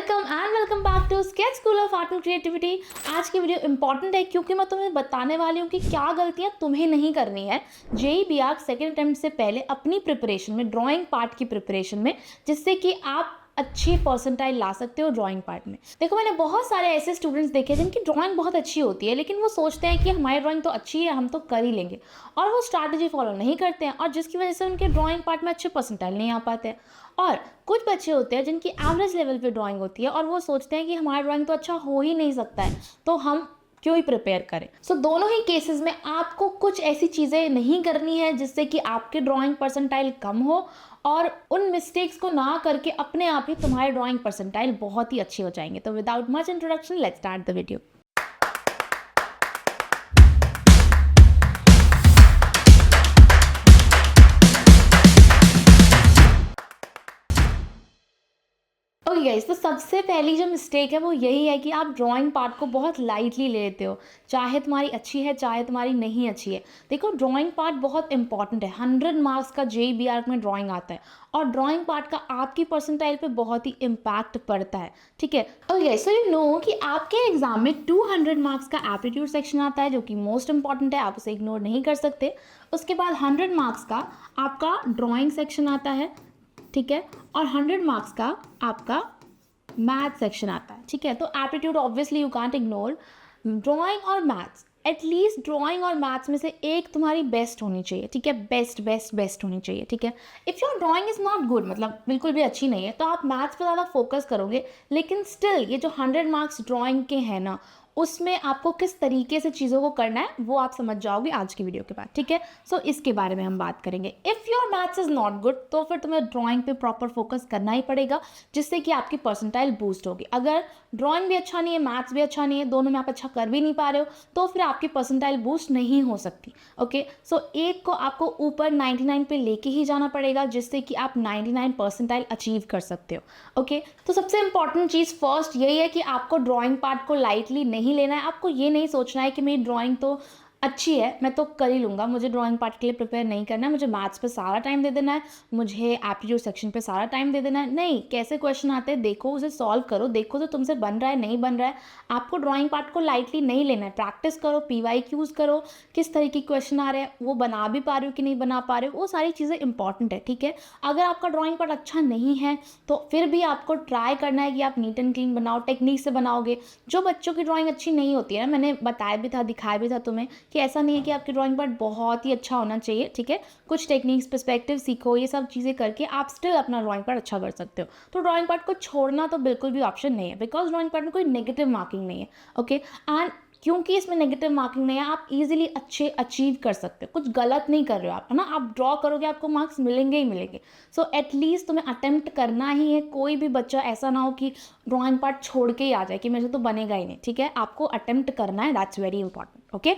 Welcome back to Sketch School of Art and Creativity. आज की video important है क्योंकि मैं तुम्हें बताने वाली हूँ कि क्या गलतियाँ तुम्हें नहीं करनी है जेईई बीआरक सेकेंड अटेम्प्ट से पहले अपनी प्रिपरेशन में, ड्राइंग पार्ट की प्रिपरेशन में, जिससे कि आप अच्छी परसेंटाइल ला सकते हो ड्राइंग पार्ट में। देखो, मैंने बहुत सारे ऐसे स्टूडेंट्स देखे जिनकी ड्राइंग बहुत अच्छी होती है, लेकिन वो सोचते हैं कि हमारी ड्राइंग तो अच्छी है, हम तो कर ही लेंगे, और वो स्ट्रैटेजी फॉलो नहीं करते हैं, और जिसकी वजह से उनके ड्राइंग पार्ट में अच्छे परसेंटाइल नहीं आ पाते हैं। और कुछ बच्चे होते हैं जिनकी एवरेज लेवल पे ड्राइंग होती है और वो सोचते हैं कि हमारा ड्राइंग तो अच्छा हो ही नहीं सकता है, तो हम क्यों ही प्रिपेयर करें। दोनों ही केसेस में आपको कुछ ऐसी चीज़ें नहीं करनी है जिससे कि आपके ड्राइंग परसेंटाइल कम हो, और उन मिस्टेक्स को ना करके अपने आप ही तुम्हारे ड्राइंग परसेंटाइल बहुत ही अच्छे हो जाएंगे। तो without much introduction, let's start the video. Okay guys, तो सबसे पहली जो मिस्टेक है वो यही है कि आप ड्राइंग पार्ट को बहुत लाइटली ले लेते हो, चाहे तुम्हारी अच्छी है चाहे तुम्हारी नहीं अच्छी है। देखो, ड्राइंग पार्ट बहुत इंपॉर्टेंट है। 100 मार्क्स का जेईई बीआरक में ड्राइंग आता है, और ड्राइंग पार्ट का आपकी परसेंटाइल पे बहुत ही इम्पैक्ट पड़ता है, ठीक है। Okay guys, so you know कि आपके एग्जाम में 200 मार्क्स का एप्टीट्यूड सेक्शन आता है, जो कि मोस्ट इंपॉर्टेंट है, आप उसे इग्नोर नहीं कर सकते। उसके बाद 100 मार्क्स का आपका ड्राइंग सेक्शन आता है, ठीक है, और 100 मार्क्स का आपका मैथ सेक्शन आता है, ठीक है। तो aptitude obviously you can't ignore. Drawing और मैथ्स, एटलीस्ट ड्राइंग और मैथ्स में से एक तुम्हारी बेस्ट होनी चाहिए, ठीक है। बेस्ट होनी चाहिए, ठीक है। If your drawing is not good, मतलब बिल्कुल भी अच्छी नहीं है, तो आप मैथ्स पे ज़्यादा फोकस करोगे, लेकिन स्टिल ये जो 100 मार्क्स ड्राइंग के हैं ना, उसमें आपको किस तरीके से चीज़ों को करना है वो आप समझ जाओगे आज की वीडियो के बाद, ठीक है। इसके बारे में हम बात करेंगे। If your maths is not good, तो फिर तुम्हें ड्राइंग पे प्रॉपर फोकस करना ही पड़ेगा, जिससे कि आपकी परसेंटाइल बूस्ट होगी। अगर ड्राइंग भी अच्छा नहीं है, मैथ्स भी अच्छा नहीं है, दोनों में आप अच्छा कर भी नहीं पा रहे हो, तो फिर आपकी परसेंटाइल बूस्ट नहीं हो सकती। ओके, एक को आपको ऊपर 99 पे लेके ही जाना पड़ेगा, जिससे कि आप 99 परसेंटाइल अचीव कर सकते हो। ओके, तो सबसे इंपॉर्टेंट चीज़ फर्स्ट यही है कि आपको ड्राइंग पार्ट को लाइटली नहीं लेना है। आपको ये नहीं सोचना है कि मेरी ड्राइंग तो अच्छी है, मैं तो कर ही लूँगा, मुझे ड्राइंग पार्ट के लिए प्रिपेयर नहीं करना है, मुझे मैथ्स पे सारा टाइम दे देना है, मुझे एप्टीट्यूड सेक्शन पे सारा टाइम दे देना है। नहीं, कैसे क्वेश्चन आते हैं देखो, उसे सॉल्व करो, देखो तो तुमसे बन रहा है नहीं बन रहा है। आपको ड्राइंग पार्ट को लाइटली नहीं लेना है। प्रैक्टिस करो, पीवाईक्यूज़ करो, किस तरीके के क्वेश्चन आ रहे हैं, वो बना भी पा रहे हो कि नहीं बना पा रहे हो, वो सारी चीज़ें इंपॉर्टेंट है, ठीक है। अगर आपका ड्राइंग पार्ट अच्छा नहीं है तो फिर भी आपको ट्राई करना है कि आप नीट एंड क्लीन बनाओ, टेक्निक से बनाओगे। जो बच्चों की ड्राइंग अच्छी नहीं होती है, मैंने बताया भी था, दिखाया भी था तुम्हें, कि ऐसा नहीं है कि आपकी ड्राइंग पार्ट बहुत ही अच्छा होना चाहिए, ठीक है। कुछ टेक्निक्स, पर्सपेक्टिव सीखो, ये सब चीज़ें करके आप स्टिल अपना ड्राइंग पार्ट अच्छा कर सकते हो। तो ड्राइंग पार्ट को छोड़ना तो बिल्कुल भी ऑप्शन नहीं है, बिकॉज ड्राइंग पार्ट में कोई नेगेटिव मार्किंग नहीं है। ओके, एंड क्योंकि इसमें नेगेटिव मार्किंग नहीं है, आप इजीली अच्छे अचीव कर सकते हो। कुछ गलत नहीं कर रहे हो आप, है ना। आप ड्रॉ करोगे, आपको मार्क्स मिलेंगे ही मिलेंगे। एटलीस्ट तुम्हें अटेम्प्ट करना ही है। कोई भी बच्चा ऐसा ना हो कि ड्राइंग पार्ट छोड़ के ही आ जाए कि मेरे से तो बनेगा ही नहीं, ठीक है। आपको अटेम्प्ट करना है, दैट्स वेरी इंपॉर्टेंट। ओके,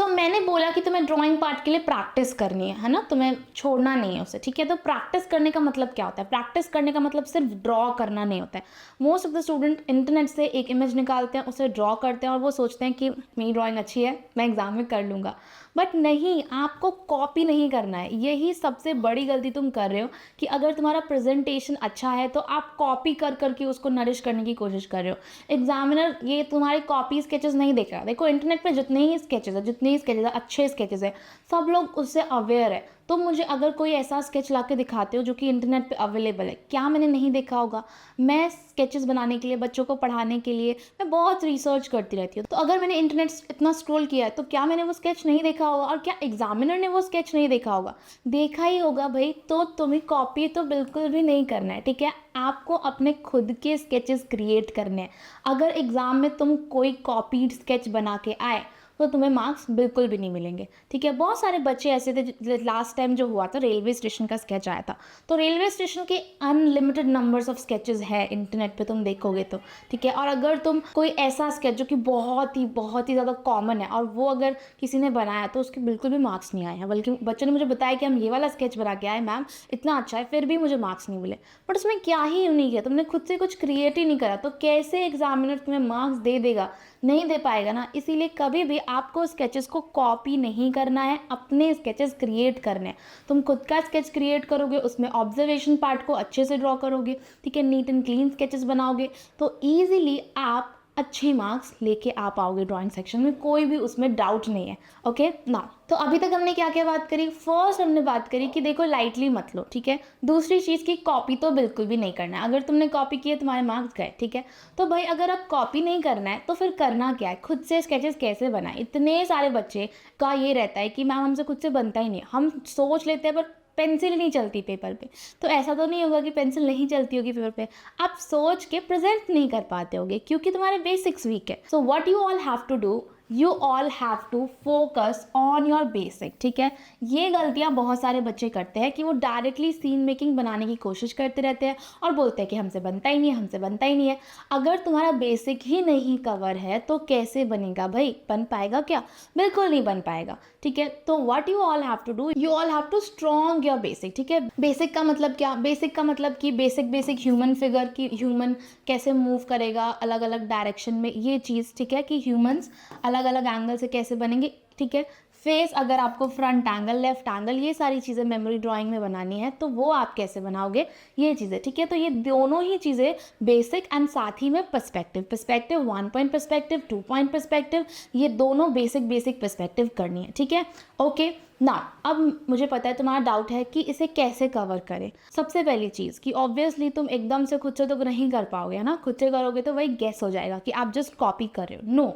मैंने बोला कि तुम्हें ड्राइंग पार्ट के लिए प्रैक्टिस करनी है ना, तुम्हें छोड़ना नहीं है उसे, ठीक है। तो प्रैक्टिस करने का मतलब क्या होता है? प्रैक्टिस करने का मतलब सिर्फ ड्रॉ करना नहीं होता है। Most of the student internet से एक इमेज निकालते हैं, उसे ड्रॉ करते हैं, और वो सोचते हैं कि मेरी ड्राइंग अच्छी है, मैं एग्जाम में कर लूँगा। बट नहीं, आपको कॉपी नहीं करना है। यही सबसे बड़ी गलती तुम कर रहे हो, कि अगर तुम्हारा प्रेजेंटेशन अच्छा है तो आप कॉपी कर करके उसको नरिश करने की कोशिश कर रहे हो। एग्जामिनर ये तुम्हारी कॉपी स्केचेस नहीं देख रहा। देखो, इंटरनेट पे जितने ही स्केचेस है, अच्छे स्केचेस है, सब लोग उससे अवेयर है। तो मुझे अगर कोई ऐसा स्केच ला के दिखाते हो जो कि इंटरनेट पे अवेलेबल है, क्या मैंने नहीं देखा होगा? मैं स्केचेस बनाने के लिए, बच्चों को पढ़ाने के लिए, मैं बहुत रिसर्च करती रहती हूँ। तो अगर मैंने इंटरनेट इतना स्क्रॉल किया है, तो क्या मैंने वो स्केच नहीं देखा होगा? और क्या एग्जामिनर ने वो स्केच नहीं देखा होगा? देखा ही होगा भाई। तो तुम्हें कॉपी तो बिल्कुल भी नहीं करना है, ठीक है। आपको अपने खुद के स्केचेस क्रिएट करने हैं। अगर एग्ज़ाम में तुम कोई कॉपीड स्केच बना के आए तो तुम्हें मार्क्स बिल्कुल भी नहीं मिलेंगे, ठीक है। बहुत सारे बच्चे ऐसे थे, लास्ट टाइम जो हुआ था, रेलवे स्टेशन का स्केच आया था। तो रेलवे स्टेशन के अनलिमिटेड नंबर्स ऑफ स्केचेस है इंटरनेट पे, तुम देखोगे तो, ठीक है। और अगर तुम कोई ऐसा स्केच जो कि बहुत ही ज़्यादा कॉमन है, और वो अगर किसी ने बनाया तो उसके बिल्कुल भी मार्क्स नहीं आए हैं। बल्कि बच्चों ने मुझे बताया कि हम ये वाला स्केच बना के आए मैम, इतना अच्छा है, फिर भी मुझे मार्क्स नहीं मिले। बट उसमें क्या ही यूनिक है? तुमने खुद से कुछ क्रिएट ही नहीं करा, तो कैसे एग्जामिनर तुम्हें मार्क्स दे देगा? नहीं दे पाएगा ना। इसीलिए कभी भी आपको स्केचेस को कॉपी नहीं करना है, अपने स्केचेस क्रिएट करने हैं। तुम खुद का स्केच क्रिएट करोगे, उसमें ऑब्जर्वेशन पार्ट को अच्छे से ड्रॉ करोगे, ठीक है, नीट एंड क्लीन स्केचेस बनाओगे, तो ईजिली आप अच्छे मार्क्स लेके आ पाओगे ड्राइंग सेक्शन में, कोई भी उसमें डाउट नहीं है। ओके ना, तो अभी तक हमने क्या क्या बात करी। फर्स्ट हमने बात करी कि देखो लाइटली मत लो, ठीक है। दूसरी चीज़ की कॉपी तो बिल्कुल भी नहीं करना है, अगर तुमने कॉपी की है तुम्हारे मार्क्स गए, ठीक है। तो भाई अगर अब कॉपी नहीं करना है तो फिर करना क्या है, खुद से स्केचेस कैसे बनाए। इतने सारे बच्चे का ये रहता है कि मैम हमसे खुद से बनता ही नहीं, हम सोच लेते हैं पर पेंसिल नहीं चलती पेपर पे। तो ऐसा तो नहीं होगा कि पेंसिल नहीं चलती होगी पेपर पे, आप सोच के प्रेजेंट नहीं कर पाते होगे क्योंकि तुम्हारे बेसिक्स वीक है। So what you all have to do, you all have to focus on your basic, ठीक है। ये गलतियाँ बहुत सारे बच्चे करते हैं कि वो डायरेक्टली सीन मेकिंग बनाने की कोशिश करते रहते हैं और बोलते हैं कि हमसे बनता ही नहीं है, हमसे बनता ही नहीं है। अगर तुम्हारा बेसिक ही नहीं कवर है तो कैसे बनेगा भाई, बन पाएगा क्या, बिल्कुल नहीं बन पाएगा, ठीक है। तो what you all have to do, you all have to strong your basic, ठीक है। बेसिक का मतलब क्या, बेसिक का मतलब कि बेसिक ह्यूमन फिगर की, ह्यूमन कैसे मूव करेगा अलग अलग डायरेक्शन में, ये चीज़, ठीक है, कि ह्यूमंस अलग अलग एंगल से कैसे बनेंगे, ठीक है। फेस, अगर आपको फ्रंट एंगल, लेफ्ट एंगल, ये सारी चीज़ें मेमोरी ड्राइंग में बनानी है तो वो आप कैसे बनाओगे, ये चीज़ें, ठीक है। तो ये दोनों ही चीज़ें बेसिक एंड साथ ही में perspective 1 point perspective, 2 point perspective, ये दोनों बेसिक पर्सपेक्टिव करनी है, ठीक है। ओके ना, अब मुझे पता है तुम्हारा डाउट है कि इसे कैसे कवर करें। सबसे पहली चीज़ कि ऑब्वियसली तुम एकदम से खुद से तो नहीं कर पाओगे, है ना। खुद से करोगे तो वही गेस हो जाएगा कि आप जस्ट कॉपी कर रहे हो। नो,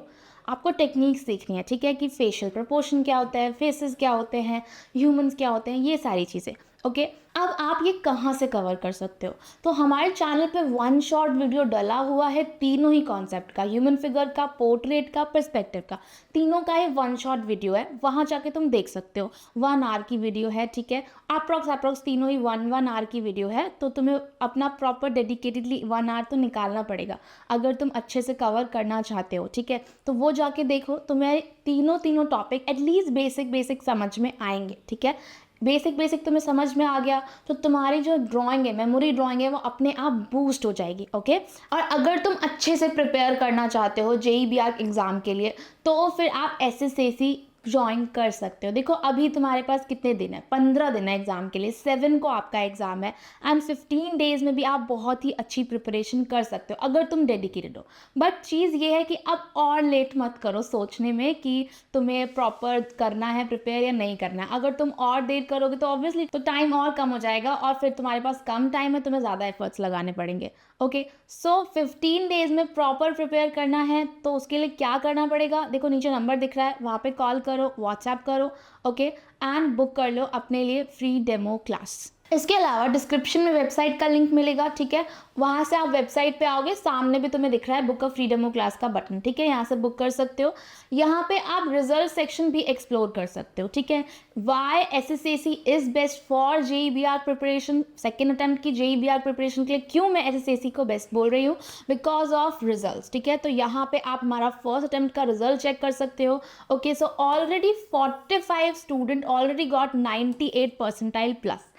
आपको टेक्निक सीखनी है, ठीक है, कि फेशियल प्रपोर्शन क्या होता है, फेसेस क्या होते हैं, ह्यूमंस क्या होते हैं, ये सारी चीज़ें। ओके, अब आप ये कहाँ से कवर कर सकते हो, तो हमारे चैनल पे 1 शॉर्ट वीडियो डला हुआ है तीनों ही कॉन्सेप्ट का, ह्यूमन फिगर का, पोर्ट्रेट का, पर्सपेक्टिव का, तीनों का ही 1 शॉर्ट वीडियो है, वहाँ जाके तुम देख सकते हो। 1 आवर की वीडियो है, ठीक है, अप्रॉक्स तीनों ही 1 आवर की वीडियो है। तो तुम्हें अपना प्रॉपर डेडिकेटेडली 1 आवर तो निकालना पड़ेगा अगर तुम अच्छे से कवर करना चाहते हो, ठीक है। तो वो जाके देखो, तुम्हें तीनों टॉपिक एटलीस्ट बेसिक समझ में आएंगे, ठीक है। बेसिक तुम्हें समझ में आ गया तो तुम्हारी जो ड्राइंग है, मेमोरी ड्राइंग है, वो अपने आप बूस्ट हो जाएगी। ओके, और अगर तुम अच्छे से प्रिपेयर करना चाहते हो JEE एग्ज़ाम के लिए तो फिर आप SSAC ज्वाइन कर सकते हो। देखो अभी तुम्हारे पास कितने दिन है, 15 दिन है एग्ज़ाम के लिए, 7 को आपका एग्ज़ाम है एंड 15 डेज़ में भी आप बहुत ही अच्छी प्रिपरेशन कर सकते हो अगर तुम डेडिकेटेड हो। बट चीज़ ये है कि अब और लेट मत करो सोचने में कि तुम्हें प्रॉपर करना है प्रिपेयर या नहीं करना है। अगर तुम और देर करोगे तो ऑब्वियसली तो टाइम और कम हो जाएगा और फिर तुम्हारे पास कम टाइम है, तुम्हें ज़्यादा एफर्ट्स लगाने पड़ेंगे। ओके, सो 15 डेज़ में प्रॉपर प्रिपेयर करना है तो उसके लिए क्या करना पड़ेगा, देखो नीचे नंबर दिख रहा है, वहाँ पे कॉल करो, व्हाट्सएप करो, ओके, एंड बुक कर लो अपने लिए फ्री डेमो क्लास। इसके अलावा डिस्क्रिप्शन में वेबसाइट का लिंक मिलेगा, ठीक है, वहाँ से आप वेबसाइट पे आओगे, सामने भी तुम्हें दिख रहा है book a free demo class का बटन, ठीक है, यहाँ से बुक कर सकते हो। यहाँ पे आप रिजल्ट सेक्शन भी एक्सप्लोर कर सकते हो, ठीक है। Why SSAC is best for JEE preparation, second attempt की JEE प्रिपरेशन के लिए क्यों मैं SSAC को बेस्ट बोल रही हूँ, बिकॉज ऑफ रिजल्ट, ठीक है। तो यहाँ पे आप हमारा फर्स्ट अटेम्प्ट का रिजल्ट चेक कर सकते हो। Okay, so already 45 student already got 98 percentile plus,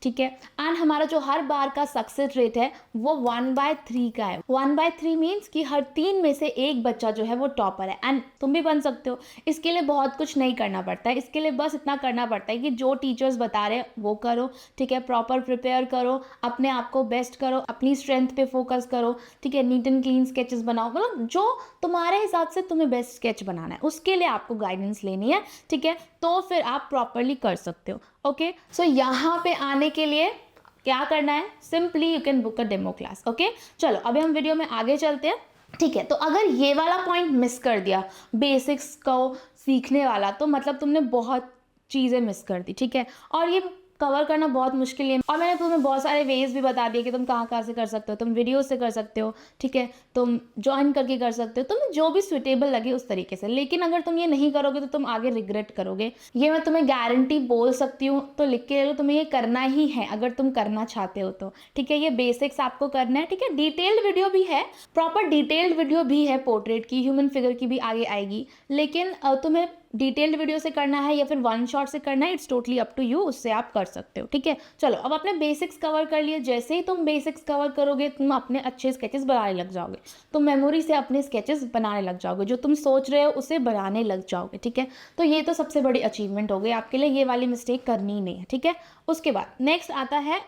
ठीक है। एंड हमारा जो हर बार का सक्सेस रेट है वो 1/3 का है। 1/3 मीन्स कि हर 3 में से एक बच्चा जो है वो टॉपर है एंड तुम भी बन सकते हो। इसके लिए बहुत कुछ नहीं करना पड़ता है, इसके लिए बस इतना करना पड़ता है कि जो टीचर्स बता रहे हैं वो करो, ठीक है, प्रॉपर प्रिपेयर करो, अपने आप को बेस्ट करो, अपनी स्ट्रेंथ पे फोकस करो, ठीक है, नीट एंड क्लीन स्केचेस बनाओ, मतलब जो तुम्हारे हिसाब से तुम्हें बेस्ट स्केच बनाना है उसके लिए आपको गाइडेंस लेनी है, ठीक है, तो फिर आप प्रॉपरली कर सकते हो। ओके, सो यहाँ पे आने के लिए क्या करना है, simply you can book a demo class. Okay, चलो अभी हम वीडियो में आगे चलते हैं, ठीक है। तो अगर ये वाला पॉइंट मिस कर दिया, बेसिक्स को सीखने वाला, तो मतलब तुमने बहुत चीज़ें मिस कर दी, ठीक है। और ये कवर करना बहुत मुश्किल है और मैंने तुम्हें बहुत सारे वेज भी बता दिए कि तुम कहाँ से कर सकते हो, तुम वीडियो से कर सकते हो, ठीक है, तुम ज्वाइन करके कर सकते हो, तुम्हें जो भी सुटेबल लगे उस तरीके से। लेकिन अगर तुम ये नहीं करोगे तो तुम आगे रिग्रेट करोगे, ये मैं तुम्हें गारंटी बोल सकती हूँ। तो लिख के ले लो, तुम्हें ये करना ही है अगर तुम करना चाहते हो तो, ठीक है। ये बेसिक्स आपको करना है, ठीक है। डिटेल्ड वीडियो भी है, प्रॉपर डिटेल्ड वीडियो भी है पोर्ट्रेट की, ह्यूमन फिगर की भी आगे आएगी, लेकिन तुम्हें डिटेल्ड वीडियो से करना है या फिर वन शॉट से करना है, it's totally up to you, उससे आप कर सकते हो, ठीक है। चलो अब आपने बेसिक्स कवर कर लिए, जैसे ही तुम बेसिक्स कवर करोगे तुम अपने अच्छे स्केचेस बनाने लग जाओगे, तुम मेमोरी से अपने स्केचेस बनाने लग जाओगे, जो तुम सोच रहे हो उसे बनाने लग जाओगे, ठीक है। तो ये तो सबसे बड़ी अचीवमेंट हो गई आपके लिए, ये वाली मिस्टेक करनी ही नहीं है, ठीक है। उसके बाद नेक्स्ट आता है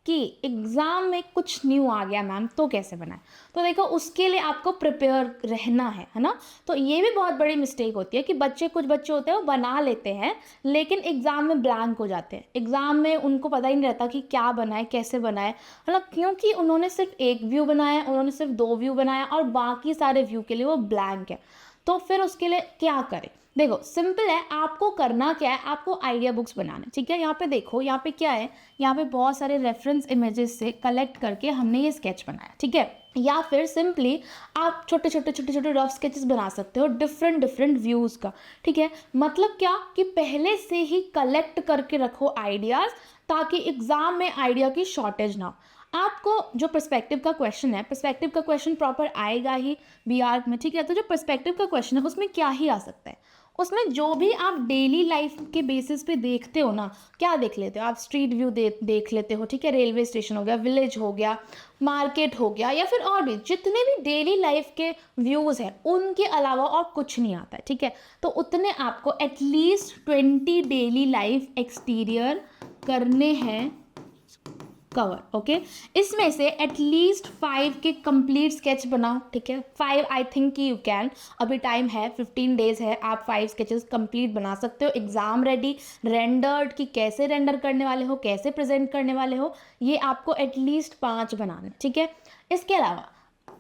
कि एग्ज़ाम में कुछ न्यू आ गया मैम तो कैसे बनाए। तो देखो उसके लिए आपको प्रिपेयर रहना है ना। तो ये भी बहुत बड़ी मिस्टेक होती है कि कुछ बच्चे होते हैं वो बना लेते हैं लेकिन एग्ज़ाम में ब्लैंक हो जाते हैं, एग्ज़ाम में उनको पता ही नहीं रहता कि क्या बनाए कैसे बनाए, मतलब क्योंकि उन्होंने सिर्फ एक व्यू बनाया, उन्होंने सिर्फ 2 व्यू बनाया और बाकी सारे व्यू के लिए वो ब्लैंक है। तो फिर उसके लिए क्या करें। देखो सिंपल है, आपको करना क्या है, आपको आइडिया बुक्स बनाना, ठीक है। यहाँ पे देखो, यहाँ पे क्या है, यहाँ पे बहुत सारे रेफरेंस इमेजेस से कलेक्ट करके हमने ये स्केच बनाया, ठीक है। या फिर सिंपली आप छोटे छोटे रफ स्केचेस बना सकते हो डिफरेंट व्यूज़ का, ठीक है। मतलब क्या कि पहले से ही कलेक्ट करके रखो आइडियाज़, ताकि एग्ज़ाम में आइडिया की शॉर्टेज ना हो। आपको जो पर्सपेक्टिव का क्वेश्चन है, पर्सपेक्टिव का क्वेश्चन प्रॉपर आएगा ही बीआर में, ठीक है। तो जो पर्सपेक्टिव का क्वेश्चन है उसमें क्या ही आ सकता है, उसमें जो भी आप डेली लाइफ के बेसिस पे देखते हो ना, क्या देख लेते हो आप, स्ट्रीट व्यू देख लेते हो, ठीक है। रेलवे स्टेशन हो गया, विलेज हो गया, मार्केट हो गया, या फिर और भी जितने भी डेली लाइफ के व्यूज़ हैं उनके अलावा और कुछ नहीं आता है, ठीक है। तो उतने आपको एटलीस्ट 20 डेली लाइफ एक्सटीरियर करने हैं कवर, ओके। इसमें से एटलीस्ट 5 के कंप्लीट स्केच बनाओ, ठीक है। 5 आई थिंक कि यू कैन, अभी टाइम है, 15 डेज है, आप 5 स्केचेस कंप्लीट बना सकते हो। एग्जाम रेडी, रेंडर्ड कि कैसे रेंडर करने वाले हो, कैसे प्रेजेंट करने वाले हो, ये आपको एटलीस्ट 5 बनाने, ठीक है। इसके अलावा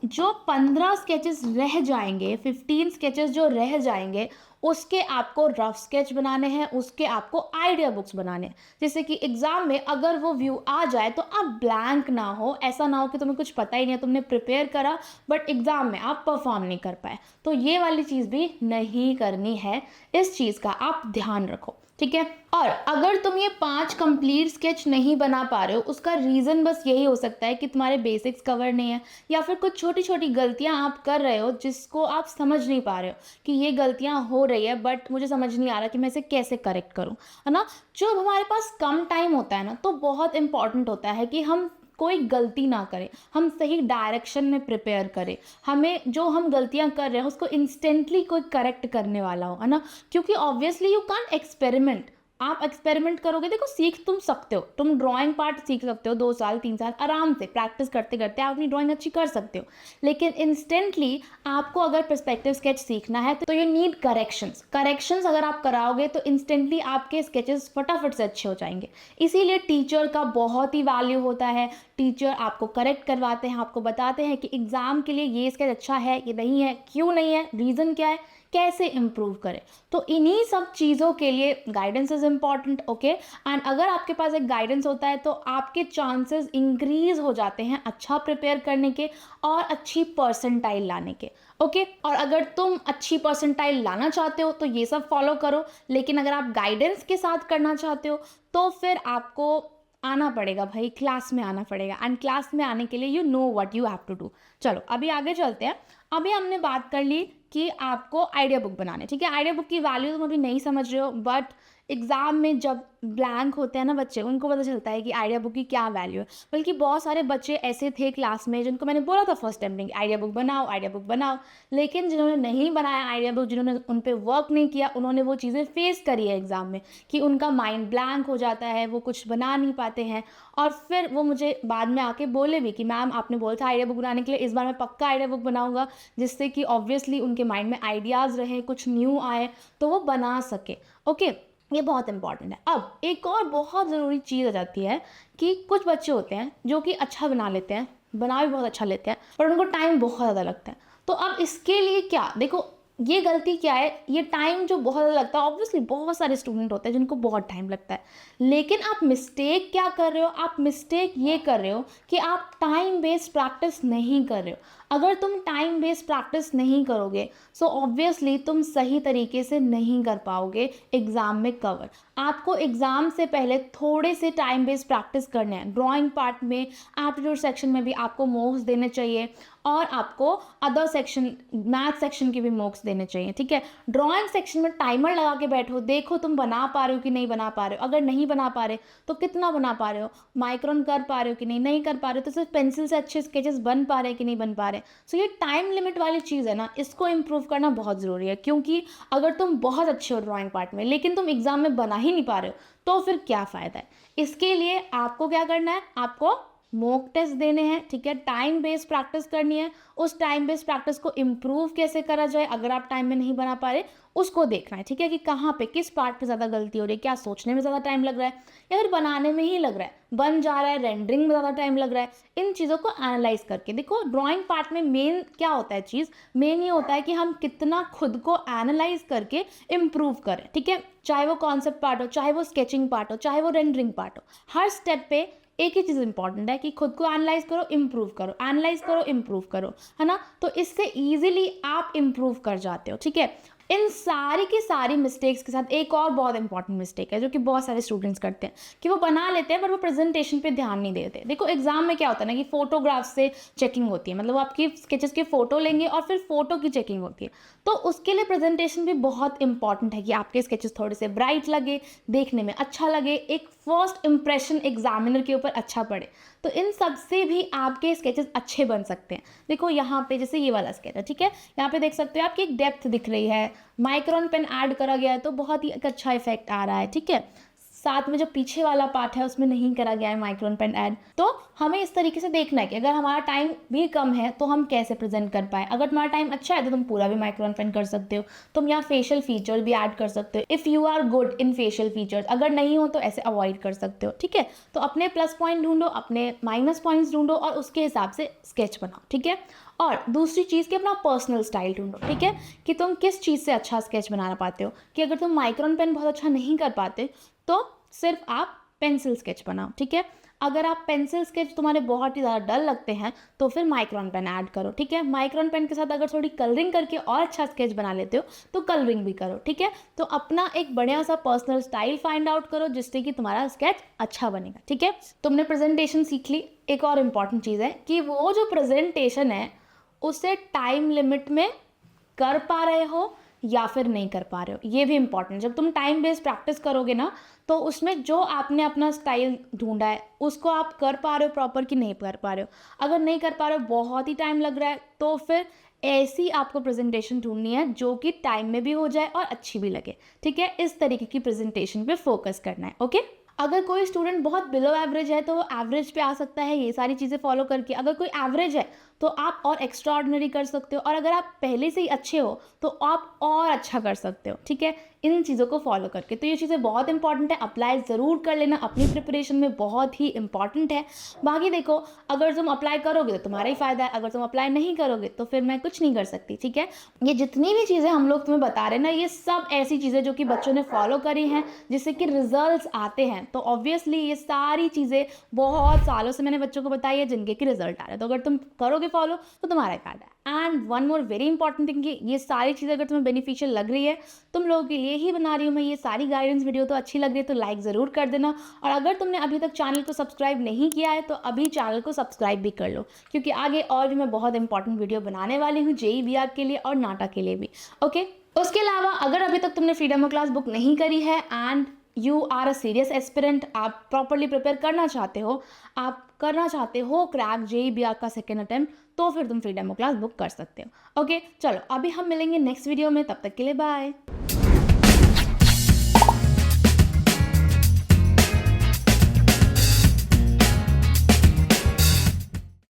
जो 15 स्केचेस रह जाएंगे, 15 स्केचेस जो रह जाएंगे, उसके आपको रफ स्केच बनाने हैं, उसके आपको आइडिया बुक्स बनाने हैं, जैसे कि एग्जाम में अगर वो व्यू आ जाए तो आप ब्लैंक ना हो, ऐसा ना हो कि तुम्हें कुछ पता ही नहीं है, तुमने प्रिपेयर करा बट एग्जाम में आप परफॉर्म नहीं कर पाए। तो ये वाली चीज़ भी नहीं करनी है, इस चीज़ का आप ध्यान रखो, ठीक है। और अगर तुम ये 5 कंप्लीट स्केच नहीं बना पा रहे हो, उसका रीज़न बस यही हो सकता है कि तुम्हारे बेसिक्स कवर नहीं है, या फिर कुछ छोटी छोटी गलतियां आप कर रहे हो जिसको आप समझ नहीं पा रहे हो कि ये गलतियां हो रही है बट मुझे समझ नहीं आ रहा कि मैं इसे कैसे करेक्ट करूं, है ना। जब हमारे पास कम टाइम होता है ना, तो बहुत इंपॉर्टेंट होता है कि हम कोई गलती ना करें, हम सही डायरेक्शन में प्रिपेयर करें, हमें जो हम गलतियां कर रहे हैं उसको इंस्टेंटली कोई करेक्ट करने वाला हो, है ना। क्योंकि ऑब्वियसली यू कांट एक्सपेरिमेंट, आप एक्सपेरिमेंट करोगे, देखो सीख तुम सकते हो, तुम ड्राइंग पार्ट सीख सकते हो 2 साल 3 साल आराम से प्रैक्टिस करते करते आप अपनी ड्राइंग अच्छी कर सकते हो। लेकिन इंस्टेंटली आपको अगर पर्सपेक्टिव स्केच सीखना है तो यू नीड करेक्शंस अगर आप कराओगे तो इंस्टेंटली आपके स्केचेस फटाफट से अच्छे हो जाएंगे। इसीलिए टीचर का बहुत ही वैल्यू होता है, टीचर आपको करेक्ट करवाते हैं, आपको बताते हैं कि एग्जाम के लिए ये स्केच अच्छा है, ये नहीं है, क्यों नहीं है, रीज़न क्या है, कैसे इम्प्रूव करें। तो इन्हीं सब चीज़ों के लिए guidance is important, okay. And अगर आपके पास एक गाइडेंस होता है तो आपके चांसेस इंक्रीज हो जाते हैं अच्छा प्रिपेयर करने के और अच्छी परसेंटाइल लाने के, ओके। और अगर तुम अच्छी परसेंटाइल लाना चाहते हो तो ये सब फॉलो करो, लेकिन अगर आप गाइडेंस के साथ करना चाहते हो तो फिर आपको आना पड़ेगा भाई, क्लास में आना पड़ेगा। एंड क्लास में आने के लिए you know what you have to do. चलो अभी आगे चलते हैं। अभी हमने बात कर ली कि आपको आइडिया बुक बनाने, ठीक है। आइडिया बुक की वैल्यू तुम अभी नहीं समझ रहे हो, बट एग्ज़ाम में जब ब्लैंक होते हैं ना बच्चे, उनको पता चलता है कि आइडिया बुक की क्या वैल्यू है। बल्कि बहुत सारे बच्चे ऐसे थे क्लास में जिनको मैंने बोला था फर्स्ट टाइम में आइडिया बुक बनाओ, आइडिया बुक बनाओ, लेकिन जिन्होंने नहीं बनाया आइडिया बुक, जिन्होंने उन पर वर्क नहीं किया, उन्होंने वो चीज़ें फेस करी है एग्ज़ाम में कि उनका माइंड ब्लैंक हो जाता है, वो कुछ बना नहीं पाते हैं। और फिर वो मुझे बाद में आके बोले भी कि मैम आपने बोला था आइडिया बुक बनाने के लिए, इस बार मैं पक्का आइडिया बुक बनाऊंगा, जिससे कि ऑब्वियसली उनके माइंड में आइडियाज़ रहे, कुछ न्यू आए तो वो बना सके, ओके। ये बहुत इंपॉर्टेंट है। अब एक और बहुत ज़रूरी चीज़ आ जाती है कि कुछ बच्चे होते हैं जो कि अच्छा बना लेते हैं, बना भी बहुत अच्छा लेते हैं, पर उनको टाइम बहुत ज़्यादा लगता है। तो अब इसके लिए क्या, देखो ये गलती क्या है, ये टाइम जो बहुत ज़्यादा लगता है, ऑब्वियसली बहुत सारे स्टूडेंट होते हैं जिनको बहुत टाइम लगता है, लेकिन आप मिस्टेक क्या कर रहे हो, आप मिस्टेक ये कर रहे हो कि आप टाइम बेस्ड प्रैक्टिस नहीं कर रहे हो। अगर तुम टाइम बेस्ड प्रैक्टिस नहीं करोगे सो ऑब्वियसली तुम सही तरीके से नहीं कर पाओगे एग्ज़ाम में कवर। आपको एग्ज़ाम से पहले थोड़े से टाइम बेस्ड प्रैक्टिस करने हैं। ड्राइंग पार्ट में, एप्टीट्यूड सेक्शन में भी आपको मॉक्स देने चाहिए और आपको अदर सेक्शन, मैथ सेक्शन के भी मॉक्स देने चाहिए, ठीक है। ड्राइंग सेक्शन में टाइमर लगा के बैठो, देखो तुम बना पा रहे हो कि नहीं बना पा रहे हो। अगर नहीं बना पा रहे तो कितना बना पा रहे हो, माइक्रोन कर पा रहे हो कि नहीं कर पा रहे हो, तो सिर्फ पेंसिल से अच्छे स्केचेस बन पा रहे हैं कि नहीं बन पा रहे। सो ये टाइम लिमिट वाली चीज़ है ना, इसको इम्प्रूव करना बहुत ज़रूरी है, क्योंकि अगर तुम बहुत अच्छे हो ड्राइंग पार्ट में लेकिन तुम एग्जाम में बना ही नहीं पा रहे हो तो फिर क्या फ़ायदा है। इसके लिए आपको क्या करना है, आपको मॉक टेस्ट देने हैं, ठीक है। टाइम बेस्ड प्रैक्टिस करनी है। उस टाइम बेस्ड प्रैक्टिस को इम्प्रूव कैसे करा जाए, अगर आप टाइम में नहीं बना पा रहे उसको देखना है, ठीक है, कि कहाँ पे किस पार्ट पे ज़्यादा गलती हो रही है, क्या सोचने में ज़्यादा टाइम लग रहा है या फिर बनाने में ही लग रहा है, बन जा रहा है, रेंडरिंग में ज़्यादा टाइम लग रहा है। इन चीज़ों को एनालाइज करके देखो। ड्राइंग पार्ट में मेन क्या होता है, चीज़ मेन ये होता है कि हम कितना खुद को एनालाइज करके इम्प्रूव करें, ठीक है। चाहे वो कॉन्सेप्ट पार्ट हो, चाहे वो स्केचिंग पार्ट हो, चाहे वो रेंडरिंग पार्ट हो, हर स्टेप पे एक ही चीज़ इंपॉर्टेंट है कि खुद को एनालाइज करो, इम्प्रूव करो, एनालाइज करो, इम्प्रूव करो, है ना। तो इससे इजीली आप इम्प्रूव कर जाते हो, ठीक है। इन सारी की सारी मिस्टेक्स के साथ एक और बहुत इंपॉर्टेंट मिस्टेक है जो कि बहुत सारे स्टूडेंट्स करते हैं कि वो बना लेते हैं पर वो प्रेजेंटेशन पे ध्यान नहीं देते। देखो एग्जाम में क्या होता है ना कि फोटोग्राफ से चेकिंग होती है, मतलब वो आपकी स्केचेस के फोटो लेंगे और फिर फोटो की चेकिंग होती है। तो उसके लिए प्रेजेंटेशन भी बहुत इंपॉर्टेंट है कि आपके स्केचेस थोड़े से ब्राइट लगे, देखने में अच्छा लगे, एक फर्स्ट इंप्रेशन एग्जामिनर के ऊपर अच्छा पड़े। तो इन सब से भी आपके स्केचेस अच्छे बन सकते हैं। देखो यहाँ पे जैसे ये वाला स्केच है, ठीक है, यहाँ पे देख सकते हो आपकी एक डेप्थ दिख रही है, माइक्रोन पेन ऐड करा गया है तो बहुत ही एक अच्छा इफेक्ट आ रहा है, ठीक है। साथ में जो पीछे वाला पार्ट है उसमें नहीं करा गया है माइक्रोन पेन ऐड। तो हमें इस तरीके से देखना है कि अगर हमारा टाइम भी कम है तो हम कैसे प्रेजेंट कर पाए। अगर तुम्हारा टाइम अच्छा है तो तुम पूरा भी माइक्रोन पेन कर सकते हो, तुम यहाँ फेशियल फीचर्स भी ऐड कर सकते हो if you are good in facial features. अगर नहीं हो तो ऐसे अवॉइड कर सकते हो, ठीक है। तो अपने प्लस पॉइंट ढूंढो, अपने माइनस पॉइंट्स ढूंढो और उसके हिसाब से स्केच बनाओ, ठीक है। और दूसरी चीज़ कि अपना पर्सनल स्टाइल ढूंढो, ठीक है, कि तुम किस चीज़ से अच्छा स्केच बनाना पाते हो। कि अगर तुम माइक्रोन पेन बहुत अच्छा नहीं कर पाते तो सिर्फ आप पेंसिल स्केच बनाओ, ठीक है। अगर आप पेंसिल स्केच तुम्हारे बहुत ही ज़्यादा डल लगते हैं तो फिर माइक्रोन पेन ऐड करो, ठीक है। माइक्रोन पेन के साथ अगर थोड़ी कलरिंग करके और अच्छा स्केच बना लेते हो तो कलरिंग भी करो, ठीक है। तो अपना एक बढ़िया सा पर्सनल स्टाइल फाइंड आउट करो जिससे कि तुम्हारा स्केच अच्छा बनेगा, ठीक है। तुमने प्रेजेंटेशन सीख ली। एक और इम्पॉर्टेंट चीज़ है कि वो जो प्रेजेंटेशन है उसे टाइम लिमिट में कर पा रहे हो या फिर नहीं कर पा रहे हो, ये भी इंपॉर्टेंट। जब तुम टाइम बेस्ड प्रैक्टिस करोगे ना तो उसमें जो आपने अपना स्टाइल ढूंढा है उसको आप कर पा रहे हो प्रॉपर कि नहीं कर पा रहे हो। अगर नहीं कर पा रहे हो, बहुत ही टाइम लग रहा है, तो फिर ऐसी आपको प्रेजेंटेशन ढूंढनी है जो कि टाइम में भी हो जाए और अच्छी भी लगे, ठीक है। इस तरीके की प्रेजेंटेशन पे फोकस करना है, ओके। अगर कोई स्टूडेंट बहुत बिलो एवरेज है तो वो एवरेज पे आ सकता है ये सारी चीज़ें फॉलो करके। अगर कोई एवरेज है तो आप और एक्स्ट्रा ऑर्डिनरी कर सकते हो, और अगर आप पहले से ही अच्छे हो तो आप और अच्छा कर सकते हो, ठीक है, इन चीज़ों को फॉलो करके। तो ये चीज़ें बहुत इंपॉर्टेंट है, अप्लाई ज़रूर कर लेना अपनी प्रिपरेशन में, बहुत ही इंपॉर्टेंट है। बाकी देखो, अगर तुम अप्लाई करोगे तो तुम्हारा ही फ़ायदा है, अगर तुम अप्लाई नहीं करोगे तो फिर मैं कुछ नहीं कर सकती, ठीक है। ये जितनी भी चीज़ें हम लोग तुम्हें बता रहे हैं ना, ये सब ऐसी चीज़ें जो कि बच्चों ने फॉलो करी हैं जिससे कि रिजल्ट्स आते हैं। तो ऑब्वियसली ये सारी चीज़ें बहुत सालों से मैंने बच्चों को बताई है जिनके कि रिजल्ट आ रहे हैं। तो अगर तुम करोगे फॉलो तो तुम्हारा ही फायदा है। And one more very important thing, कि ये सारी चीज़ें अगर तुम्हें बेनिफिशियल लग रही है, तुम लोगों के लिए ही बना रही हूँ मैं ये सारी गाइडेंस वीडियो, तो अच्छी लग रही है तो लाइक ज़रूर कर देना। और अगर तुमने अभी तक चैनल को सब्सक्राइब नहीं किया है तो अभी चैनल को सब्सक्राइब भी कर लो, क्योंकि आगे और भी मैं बहुत इंपॉर्टेंट वीडियो बनाने वाली हूँ जेईई बीआर के लिए और नाटा के लिए भी, ओके। उसके अलावा अगर अभी तक तुमने फ्रीडम क्लास बुक नहीं करी है and you are a serious aspirant, आप प्रॉपरली प्रिपेयर करना चाहते हो, आप करना चाहते हो क्रैक जेईई बीआर का सेकेंड अटेम्प्ट, तो फिर तुम फ्रीडम क्लास बुक कर सकते हो, ओके। चलो अभी हम मिलेंगे नेक्स्ट वीडियो में, तब तक के लिए बाय।